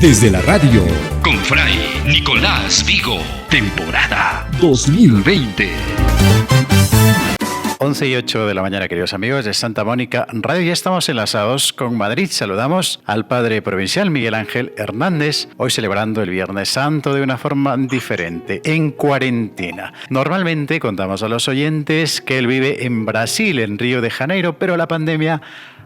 Desde la radio, con Fray Nicolás Vigo, temporada 2020. 11:08 de la mañana, queridos amigos de Santa Mónica Radio. Ya estamos enlazados con Madrid. Saludamos al Padre Provincial Miguel Ángel Hernández, hoy celebrando el Viernes Santo de una forma diferente, en cuarentena. Normalmente contamos a los oyentes que él vive en Brasil, en Río de Janeiro, pero la pandemia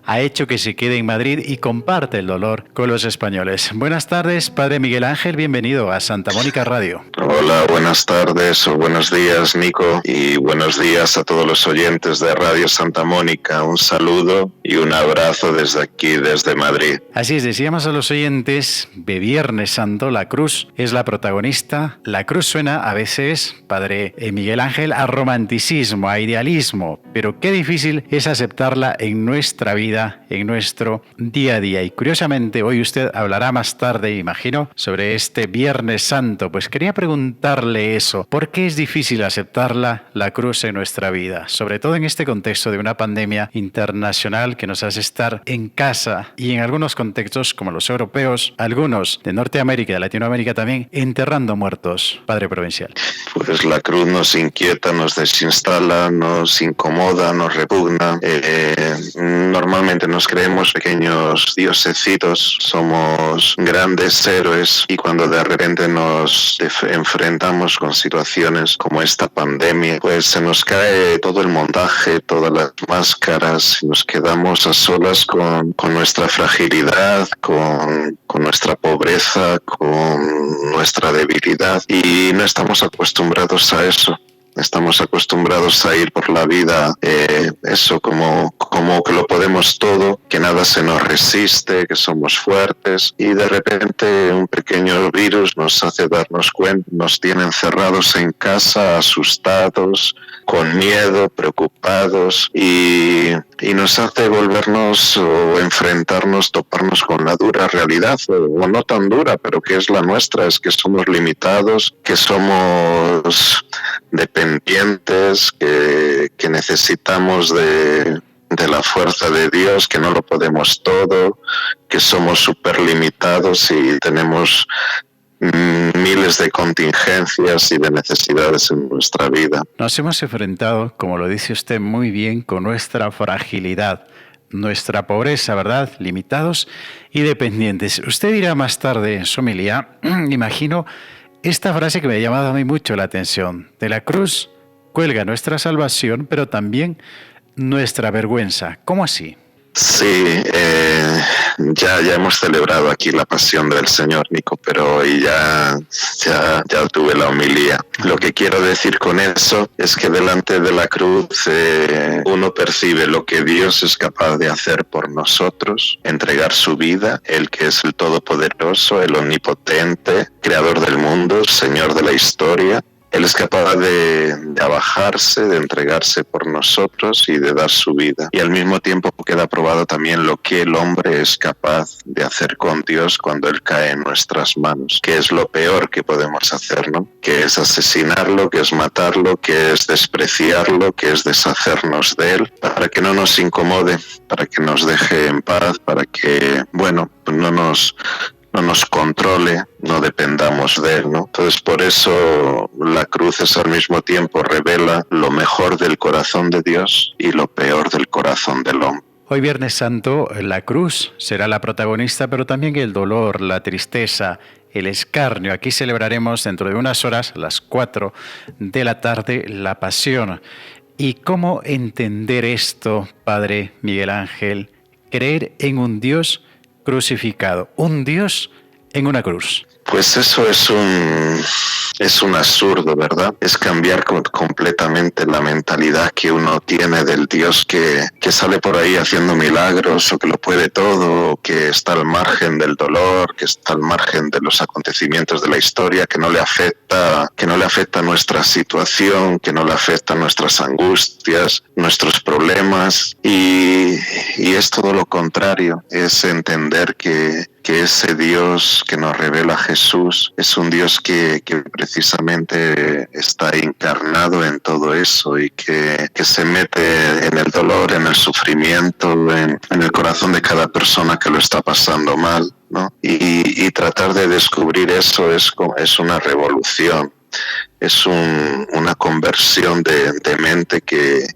ha hecho que se quede en Madrid y comparte el dolor con los españoles. Buenas tardes, Padre Miguel Ángel, bienvenido a Santa Mónica Radio. Hola, buenas tardes o buenos días, Nico, y buenos días a todos los oyentes de Radio Santa Mónica. Un saludo y un abrazo desde aquí, desde Madrid. Así es, decíamos a los oyentes, de Viernes Santo, la cruz es la protagonista. La cruz suena a veces, Padre Miguel Ángel, a romanticismo, a idealismo, pero qué difícil es aceptarla en nuestra vida, en nuestro día a día. Y curiosamente hoy usted hablará más tarde, imagino, sobre este Viernes Santo. Pues quería preguntarle eso, ¿por qué es difícil aceptarla, la cruz, en nuestra vida? Sobre todo en este contexto de una pandemia internacional que nos hace estar en casa y en algunos contextos como los europeos, algunos de Norteamérica y de Latinoamérica también, enterrando muertos. Padre Provincial. Pues la cruz nos inquieta, nos desinstala, nos incomoda, nos repugna. Normalmente nos creemos pequeños diosecitos, somos grandes héroes, y cuando de repente nos enfrentamos con situaciones como esta pandemia, pues se nos cae todo el montaje, todas las máscaras, y nos quedamos a solas con nuestra fragilidad, con nuestra pobreza, con nuestra debilidad, y no estamos acostumbrados a eso. Estamos acostumbrados a ir por la vida, como que lo podemos todo, que nada se nos resiste, que somos fuertes, y de repente un pequeño virus nos hace darnos cuenta, nos tiene encerrados en casa, asustados, con miedo, preocupados, y nos hace volvernos o enfrentarnos, toparnos con la dura realidad, o no tan dura, pero que es la nuestra, es que somos limitados, que somos dependientes, que necesitamos de la fuerza de Dios, que no lo podemos todo, que somos súper limitados y tenemos miles de contingencias y de necesidades en nuestra vida. Nos hemos enfrentado, como lo dice usted muy bien, con nuestra fragilidad, nuestra pobreza, ¿verdad? Limitados y dependientes. Usted dirá más tarde en su homilía, imagino, esta frase que me ha llamado a mí mucho la atención: de la cruz cuelga nuestra salvación, pero también nuestra vergüenza. ¿Cómo así? Sí, ya hemos celebrado aquí la pasión del Señor, Nico, pero hoy ya tuve la homilía. Lo que quiero decir con eso es que delante de la cruz uno percibe lo que Dios es capaz de hacer por nosotros, entregar su vida, Él que es el Todopoderoso, el Omnipotente, Creador del mundo, Señor de la historia. Él es capaz de abajarse, de entregarse por nosotros y de dar su vida. Y al mismo tiempo queda probado también lo que el hombre es capaz de hacer con Dios cuando Él cae en nuestras manos, que es lo peor que podemos hacer, ¿no? Que es asesinarlo, que es matarlo, que es despreciarlo, que es deshacernos de Él, para que no nos incomode, para que nos deje en paz, para que, no nos controle, no dependamos de Él, ¿no? Entonces, por eso la cruz al mismo tiempo revela lo mejor del corazón de Dios y lo peor del corazón del hombre. Hoy Viernes Santo, la cruz será la protagonista, pero también el dolor, la tristeza, el escarnio. Aquí celebraremos dentro de unas horas, a las 4 de la tarde, la pasión. ¿Y cómo entender esto, Padre Miguel Ángel? Creer en un Dios crucificado, un Dios en una cruz. Pues eso es un absurdo, ¿verdad? Es cambiar completamente la mentalidad que uno tiene del Dios que sale por ahí haciendo milagros, o que lo puede todo, o que está al margen del dolor, que está al margen de los acontecimientos de la historia, que no le afecta nuestra situación, que no le afecta nuestras angustias, nuestros problemas, y es todo lo contrario. Es entender que ese Dios que nos revela Jesús es un Dios que precisamente está encarnado en todo eso, y que se mete en el dolor, en el sufrimiento, en el corazón de cada persona que lo está pasando mal, ¿no? Y tratar de descubrir eso es una revolución, es una conversión de mente que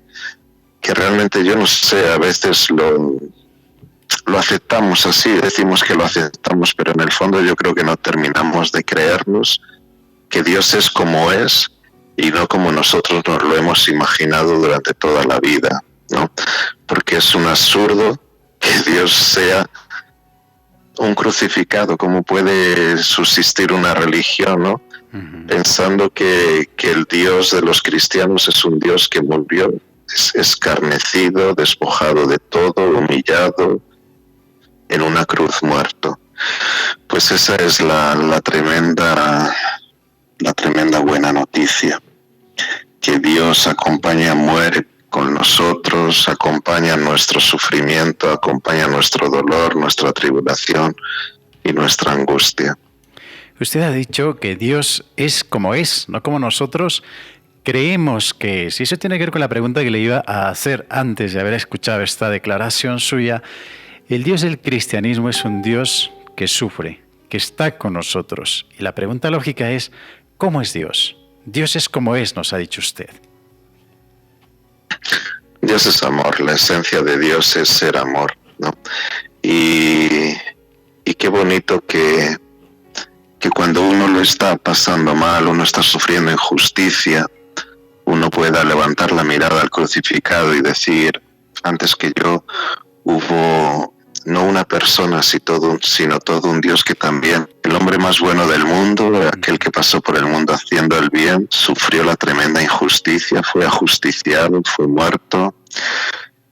realmente, yo no sé, a veces lo aceptamos así, decimos que lo aceptamos, pero en el fondo yo creo que no terminamos de creernos que Dios es como es y no como nosotros nos lo hemos imaginado durante toda la vida, ¿no? Porque es un absurdo que Dios sea un crucificado. ¿Cómo puede subsistir una religión, no? Pensando que el Dios de los cristianos es un Dios que murió escarnecido, despojado de todo, humillado, en una cruz muerto. Pues esa es la tremenda buena noticia, que Dios acompaña, muere con nosotros, acompaña nuestro sufrimiento, acompaña nuestro dolor, nuestra tribulación y nuestra angustia. Usted ha dicho que Dios es, no como nosotros creemos que es. Y eso tiene que ver con la pregunta que le iba a hacer antes de haber escuchado esta declaración suya. El Dios del cristianismo es un Dios que sufre, que está con nosotros. Y la pregunta lógica es, ¿cómo es Dios? Dios es como es, nos ha dicho usted. Dios es amor, la esencia de Dios es ser amor, ¿no? Y qué bonito que cuando uno lo está pasando mal, uno está sufriendo injusticia, uno pueda levantar la mirada al crucificado y decir, antes que yo hubo no una persona, sino todo un Dios que también, el hombre más bueno del mundo, aquel que pasó por el mundo haciendo el bien, sufrió la tremenda injusticia, fue ajusticiado, fue muerto.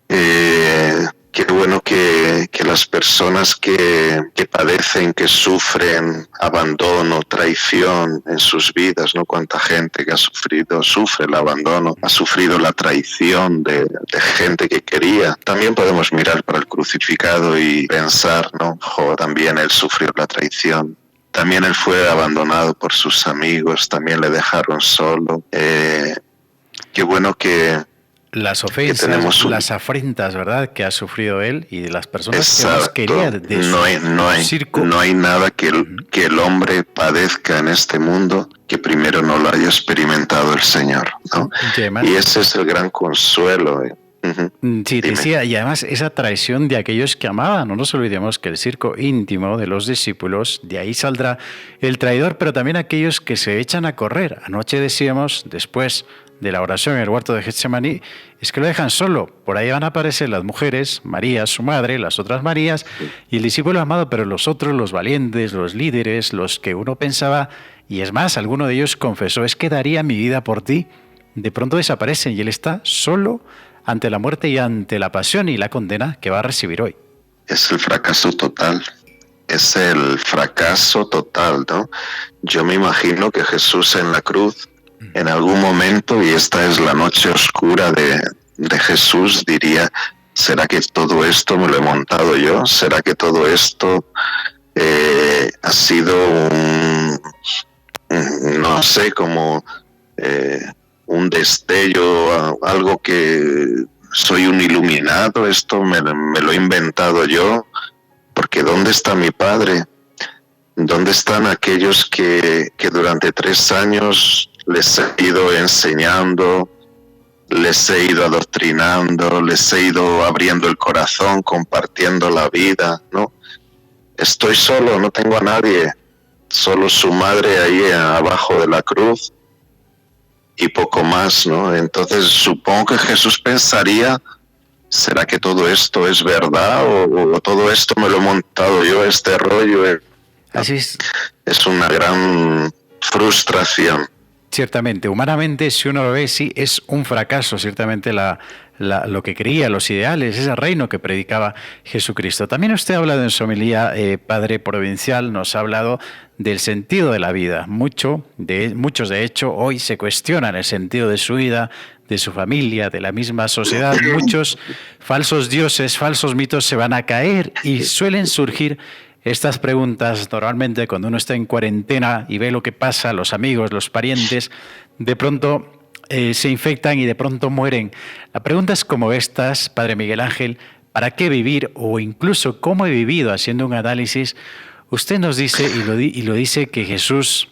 Qué bueno que las personas que padecen, que sufren abandono, traición en sus vidas, ¿no? Cuánta gente que sufre el abandono, ha sufrido la traición de gente que quería. También podemos mirar para el crucificado y pensar, ¿no? También él sufrió la traición. También él fue abandonado por sus amigos, también le dejaron solo. Qué bueno que las ofensas, las afrentas, ¿verdad?, que ha sufrido él y de las personas que más quería de circo. No hay nada que el hombre padezca en este mundo que primero no lo haya experimentado el Señor, ¿no? Y ese es el gran consuelo. Sí, decía, y además esa traición de aquellos que amaban. No nos olvidemos que el circo íntimo de los discípulos, de ahí saldrá el traidor, pero también aquellos que se echan a correr. Anoche decíamos, después de la oración en el huerto de Getsemaní, es que lo dejan solo. Por ahí van a aparecer las mujeres, María, su madre, las otras Marías, y el discípulo amado, pero los otros, los valientes, los líderes, los que uno pensaba, y es más, alguno de ellos confesó, es que daría mi vida por ti. De pronto desaparecen y él está solo ante la muerte y ante la pasión y la condena que va a recibir hoy. Es el fracaso total. Es el fracaso total, ¿no? Yo me imagino que Jesús en la cruz, en algún momento, y esta es la noche oscura de Jesús, diría, ¿será que todo esto me lo he montado yo? ¿Será que todo esto ha sido no sé, como un destello, algo que soy un iluminado, esto me lo he inventado yo? Porque ¿dónde está mi Padre? ¿Dónde están aquellos que durante 3 años les he ido enseñando, les he ido adoctrinando, les he ido abriendo el corazón, compartiendo la vida, ¿no? Estoy solo, no tengo a nadie, solo su madre ahí abajo de la cruz y poco más, ¿no? Entonces supongo que Jesús pensaría, ¿será que todo esto es verdad o todo esto me lo he montado yo, este rollo? Así es. Es una gran frustración. Ciertamente, humanamente, si uno lo ve, sí, es un fracaso, ciertamente lo que creía, los ideales, ese reino que predicaba Jesucristo. También usted ha hablado en su homilía, Padre Provincial, nos ha hablado del sentido de la vida. Muchos, de hecho, hoy se cuestionan el sentido de su vida, de su familia, de la misma sociedad. Muchos falsos dioses, falsos mitos se van a caer y suelen surgir estas preguntas. Normalmente cuando uno está en cuarentena y ve lo que pasa, los amigos, los parientes, de pronto se infectan y de pronto mueren. La pregunta es como estas, Padre Miguel Ángel, para qué vivir o incluso cómo he vivido haciendo un análisis, usted nos dice y lo dice que Jesús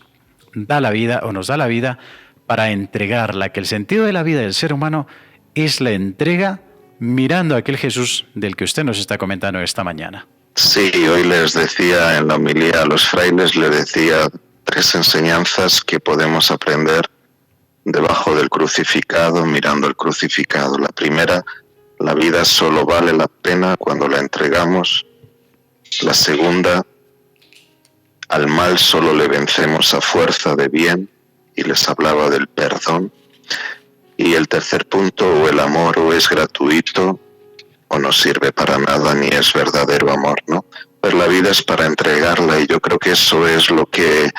da la vida o nos da la vida para entregarla, que el sentido de la vida del ser humano es la entrega mirando a aquel Jesús del que usted nos está comentando esta mañana. Sí, hoy les decía en la homilía a los frailes, le decía 3 enseñanzas que podemos aprender debajo del crucificado, mirando el crucificado. La primera, la vida solo vale la pena cuando la entregamos. La segunda, al mal solo le vencemos a fuerza de bien, y les hablaba del perdón. Y el tercer punto, o el amor o es gratuito o no sirve para nada ni es verdadero amor, ¿no? Pues la vida es para entregarla, y yo creo que eso es lo que,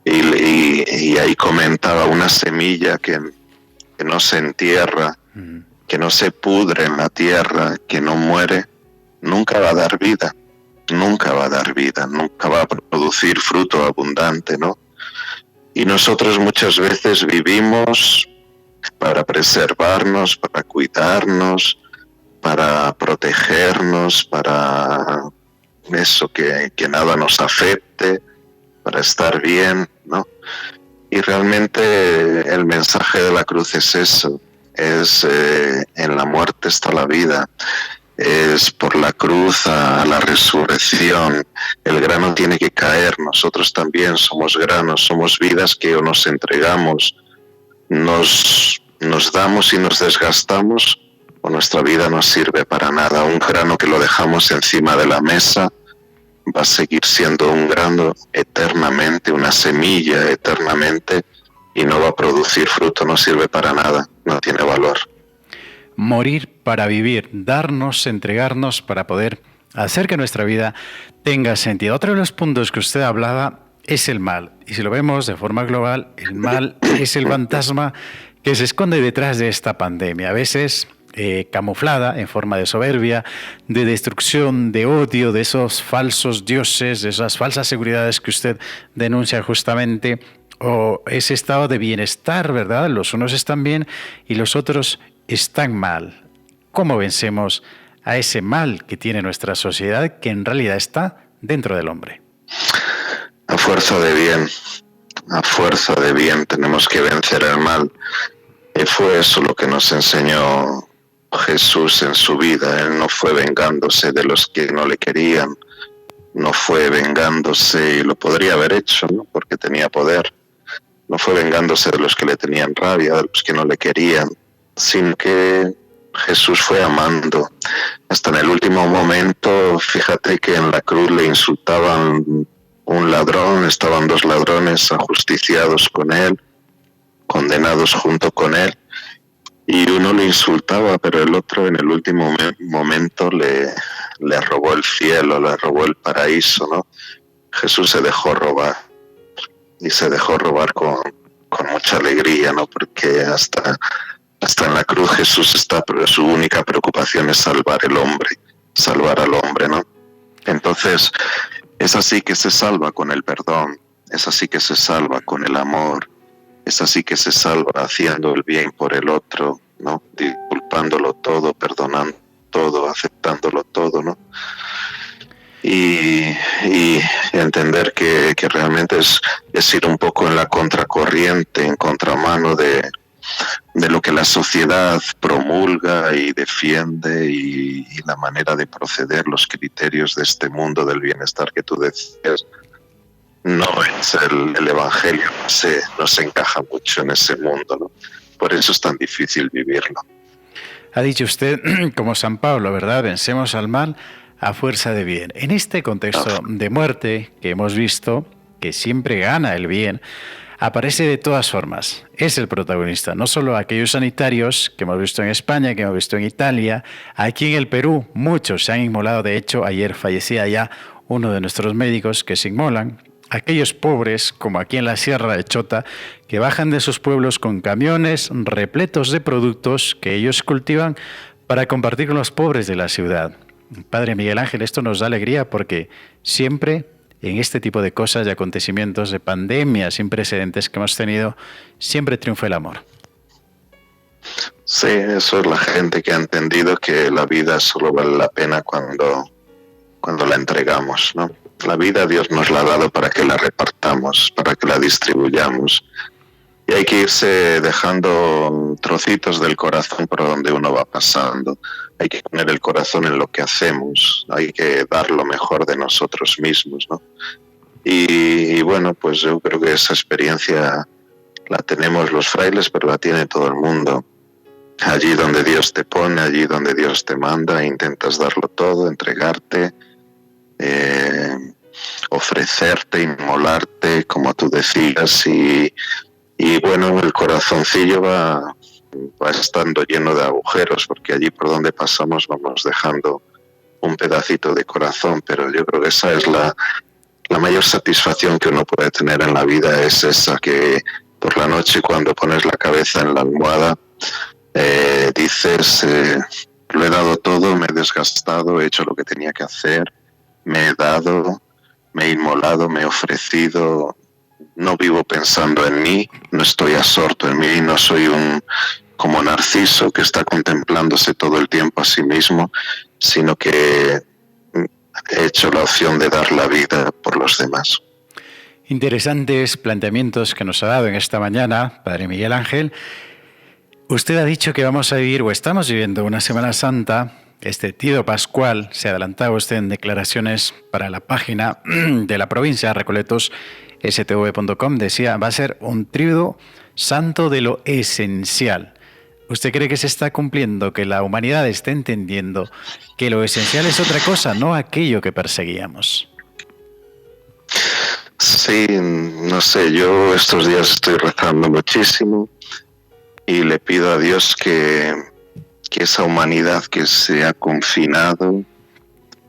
y ahí comentaba, una semilla que no se entierra, que no se pudre en la tierra, que no muere, nunca va a dar vida, nunca va a dar vida, nunca va a producir fruto abundante, ¿no? Y nosotros muchas veces vivimos para preservarnos, para cuidarnos, para protegernos, para eso, que nada nos afecte, para estar bien, ¿no? Y realmente el mensaje de la cruz es eso, es en la muerte está la vida, es por la cruz a la resurrección. El grano tiene que caer, nosotros también somos granos, somos vidas que o nos entregamos, nos damos y nos desgastamos, o nuestra vida no sirve para nada. Un grano que lo dejamos encima de la mesa va a seguir siendo un grano eternamente, una semilla eternamente, y no va a producir fruto, no sirve para nada, no tiene valor. Morir para vivir, darnos, entregarnos para poder hacer que nuestra vida tenga sentido. Otro de los puntos que usted hablaba es el mal. Y si lo vemos de forma global, el mal es el fantasma que se esconde detrás de esta pandemia. A veces camuflada en forma de soberbia, de destrucción, de odio, de esos falsos dioses, de esas falsas seguridades que usted denuncia justamente, o ese estado de bienestar, ¿verdad? Los unos están bien y los otros están mal. ¿Cómo vencemos a ese mal que tiene nuestra sociedad, que en realidad está dentro del hombre? A fuerza de bien tenemos que vencer el mal. Y fue eso lo que nos enseñó Jesús en su vida. Él no fue vengándose de los que no le querían, no fue vengándose, y lo podría haber hecho, ¿no? Porque tenía poder. No fue vengándose de los que le tenían rabia, de los que no le querían, sino que Jesús fue amando. Hasta en el último momento, fíjate que en la cruz le insultaban un ladrón, estaban 2 ladrones ajusticiados con él, condenados junto con él, y uno le insultaba, pero el otro en el último momento le robó el cielo, le robó el paraíso, ¿no? Jesús se dejó robar, y se dejó robar con mucha alegría, ¿no? Porque hasta en la cruz Jesús está, pero su única preocupación es salvar al hombre, ¿no? Entonces, es así que se salva con el perdón, es así que se salva con el amor, es así que se salva haciendo el bien por el otro, ¿no? Disculpándolo todo, perdonando todo, aceptándolo todo, ¿no? Y entender que realmente es ir un poco en la contracorriente, en contramano de lo que la sociedad promulga y defiende, y la manera de proceder, los criterios de este mundo del bienestar que tú decías. No es el Evangelio, no se encaja mucho en ese mundo, ¿no? Por eso es tan difícil vivirlo. Ha dicho usted, como San Pablo, ¿verdad? Vencemos al mal a fuerza de bien. En este contexto de muerte que hemos visto, que siempre gana el bien, aparece de todas formas. Es el protagonista, no solo aquellos sanitarios que hemos visto en España, que hemos visto en Italia, aquí en el Perú, muchos se han inmolado. De hecho, ayer fallecía ya uno de nuestros médicos que se inmolan. Aquellos pobres, como aquí en la Sierra de Chota, que bajan de sus pueblos con camiones repletos de productos que ellos cultivan para compartir con los pobres de la ciudad. Padre Miguel Ángel, esto nos da alegría porque siempre en este tipo de cosas, de acontecimientos, de pandemias sin precedentes que hemos tenido, siempre triunfa el amor. Sí, eso es la gente que ha entendido que la vida solo vale la pena cuando la entregamos, ¿no? La vida Dios nos la ha dado para que la repartamos, para que la distribuyamos. Y hay que irse dejando trocitos del corazón por donde uno va pasando. Hay que poner el corazón en lo que hacemos, hay que dar lo mejor de nosotros mismos, ¿no? Y bueno, pues yo creo que esa experiencia la tenemos los frailes, pero la tiene todo el mundo. Allí donde Dios te pone, allí donde Dios te manda, intentas darlo todo, entregarte, ofrecerte, inmolarte, como tú decías, y bueno, el corazoncillo va estando lleno de agujeros, porque allí por donde pasamos vamos dejando un pedacito de corazón, pero yo creo que esa es la mayor satisfacción que uno puede tener en la vida, es esa, que por la noche cuando pones la cabeza en la almohada dices, lo he dado todo, me he desgastado, he hecho lo que tenía que hacer, me he dado, me he inmolado, me he ofrecido, no vivo pensando en mí, no estoy absorto en mí, no soy como Narciso que está contemplándose todo el tiempo a sí mismo, sino que he hecho la opción de dar la vida por los demás. Interesantes planteamientos que nos ha dado en esta mañana, Padre Miguel Ángel. Usted ha dicho que vamos a vivir, o estamos viviendo, una Semana Santa. Este Tío Pascual, se adelantaba usted en declaraciones para la página de la provincia, recoletos.stv.com, decía, va a ser un tríodo santo de lo esencial. ¿Usted cree que se está cumpliendo, que la humanidad está entendiendo que lo esencial es otra cosa, no aquello que perseguíamos? Sí, no sé, yo estos días estoy rezando muchísimo y le pido a Dios que esa humanidad que se ha confinado,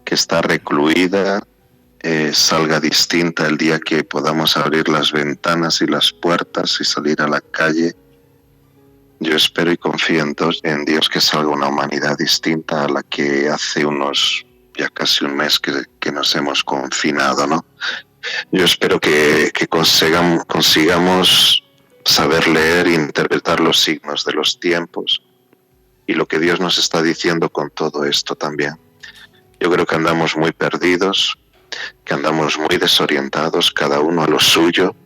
que está recluida, salga distinta el día que podamos abrir las ventanas y las puertas y salir a la calle. Yo espero y confío en Dios que salga una humanidad distinta a la que hace ya casi un mes que nos hemos confinado, ¿no? Yo espero que consigamos saber leer e interpretar los signos de los tiempos y lo que Dios nos está diciendo con todo esto también. Yo creo que andamos muy perdidos, que andamos muy desorientados, cada uno a lo suyo,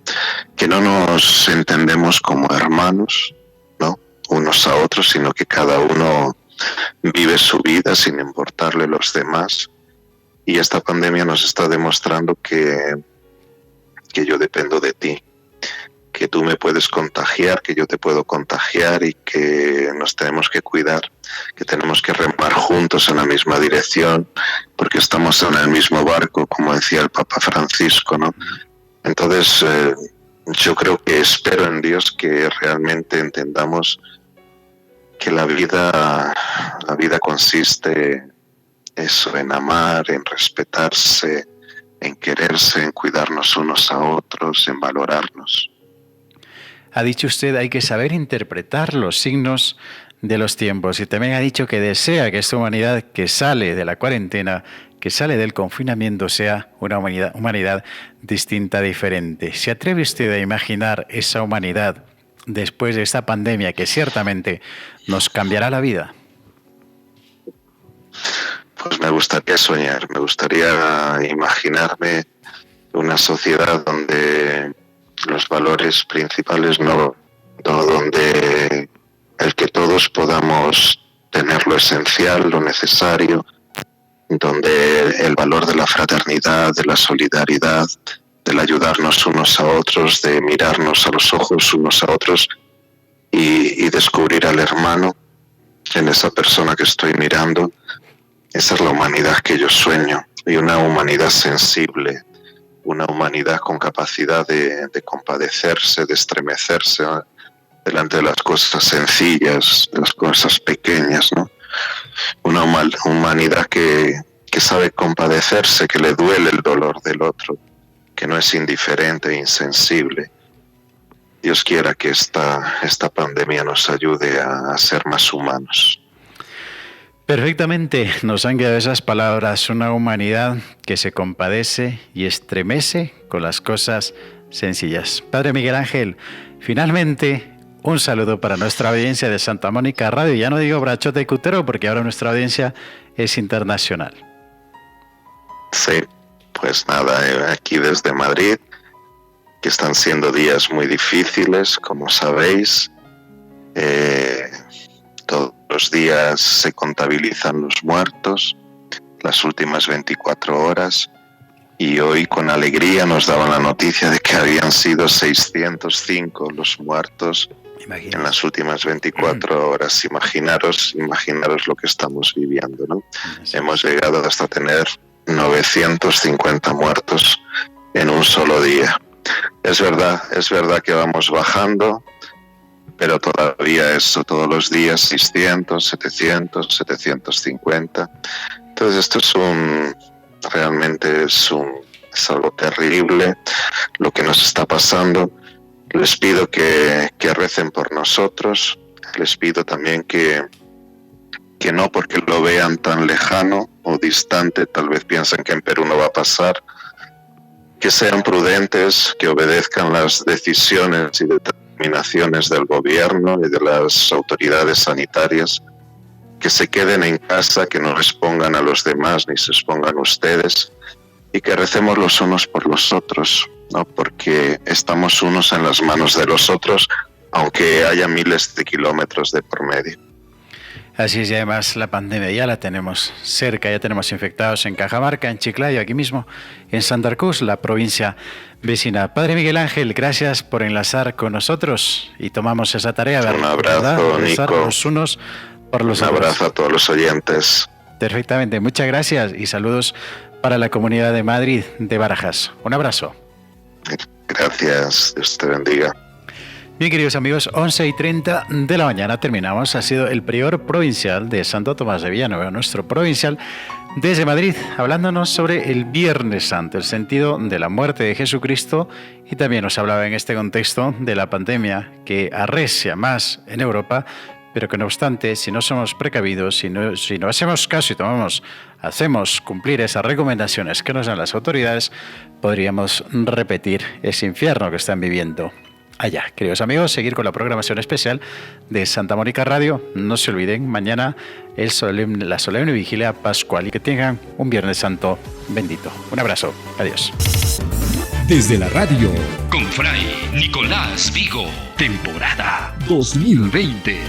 que no nos entendemos como hermanos, ¿no?, unos a otros, sino que cada uno vive su vida sin importarle los demás. Y esta pandemia nos está demostrando que yo dependo de ti, que tú me puedes contagiar, que yo te puedo contagiar y que nos tenemos que cuidar, que tenemos que remar juntos en la misma dirección, porque estamos en el mismo barco, como decía el Papa Francisco, ¿no? Entonces, yo creo que espero en Dios que realmente entendamos que la vida consiste eso, en amar, en respetarse, en quererse, en cuidarnos unos a otros, en valorarnos. Ha dicho usted, hay que saber interpretar los signos de los tiempos, y también ha dicho que desea que esta humanidad que sale de la cuarentena, que sale del confinamiento, sea una humanidad distinta, diferente. ¿Se atreve usted a imaginar esa humanidad después de esta pandemia que ciertamente nos cambiará la vida? Pues me gustaría soñar, me gustaría imaginarme una sociedad donde los valores principales donde el que todos podamos tener lo esencial, lo necesario, donde el valor de la fraternidad, de la solidaridad, del ayudarnos unos a otros, de mirarnos a los ojos unos a otros y descubrir al hermano en esa persona que estoy mirando. Esa es la humanidad que yo sueño, y una humanidad sensible, una humanidad con capacidad de compadecerse, de estremecerse delante de las cosas sencillas, de las cosas pequeñas, ¿no? Una humanidad que sabe compadecerse, que le duele el dolor del otro, que no es indiferente e insensible. Dios quiera que esta pandemia nos ayude a ser más humanos. Perfectamente, nos han quedado esas palabras, una humanidad que se compadece y estremece con las cosas sencillas. Padre Miguel Ángel, finalmente, un saludo para nuestra audiencia de Santa Mónica Radio. Ya no digo Brachote y Cutero porque ahora nuestra audiencia es internacional. Sí, pues nada, aquí desde Madrid, que están siendo días muy difíciles, como sabéis. Todos los días se contabilizan los muertos, las últimas 24 horas, y hoy con alegría nos daban la noticia de que habían sido 605 los muertos en las últimas 24 horas. Imaginaros lo que estamos viviendo, ¿no? Sí. Hemos llegado hasta tener 950 muertos en un solo día. Es verdad que vamos bajando, pero todavía eso, todos los días 600, 700, 750. Entonces esto realmente es algo terrible lo que nos está pasando. Les pido que recen por nosotros. Les pido también que no porque lo vean tan lejano o distante, tal vez piensen que en Perú no va a pasar, que sean prudentes, que obedezcan las decisiones y determinaciones del gobierno y de las autoridades sanitarias, que se queden en casa, que no expongan a los demás ni se expongan ustedes, y que recemos los unos por los otros, ¿no? Porque estamos unos en las manos de los otros, aunque haya miles de kilómetros de por medio. Así es, y además la pandemia ya la tenemos cerca, ya tenemos infectados en Cajamarca, en Chiclayo, aquí mismo, en Santa Cruz, la provincia vecina. Padre Miguel Ángel, gracias por enlazar con nosotros y tomamos esa tarea. Un abrazo, Nico. Los unos por los otros. Un abrazo a todos los oyentes. Perfectamente, muchas gracias y saludos para la comunidad de Madrid, de Barajas. Un abrazo. Gracias, Dios te bendiga. Bien, queridos amigos, 11:30 de la mañana terminamos. Ha sido el prior provincial de Santo Tomás de Villanueva, nuestro provincial desde Madrid, hablándonos sobre el Viernes Santo, el sentido de la muerte de Jesucristo, y también nos hablaba en este contexto de la pandemia que arrecia más en Europa, pero que no obstante, si no somos precavidos, si no hacemos caso y hacemos cumplir esas recomendaciones que nos dan las autoridades, podríamos repetir ese infierno que están viviendo allá. Queridos amigos, seguir con la programación especial de Santa Mónica Radio. No se olviden, mañana la solemne vigilia pascual, y que tengan un Viernes Santo bendito. Un abrazo. Adiós. Desde la radio, con Fray Nicolás Vigo, temporada 2020.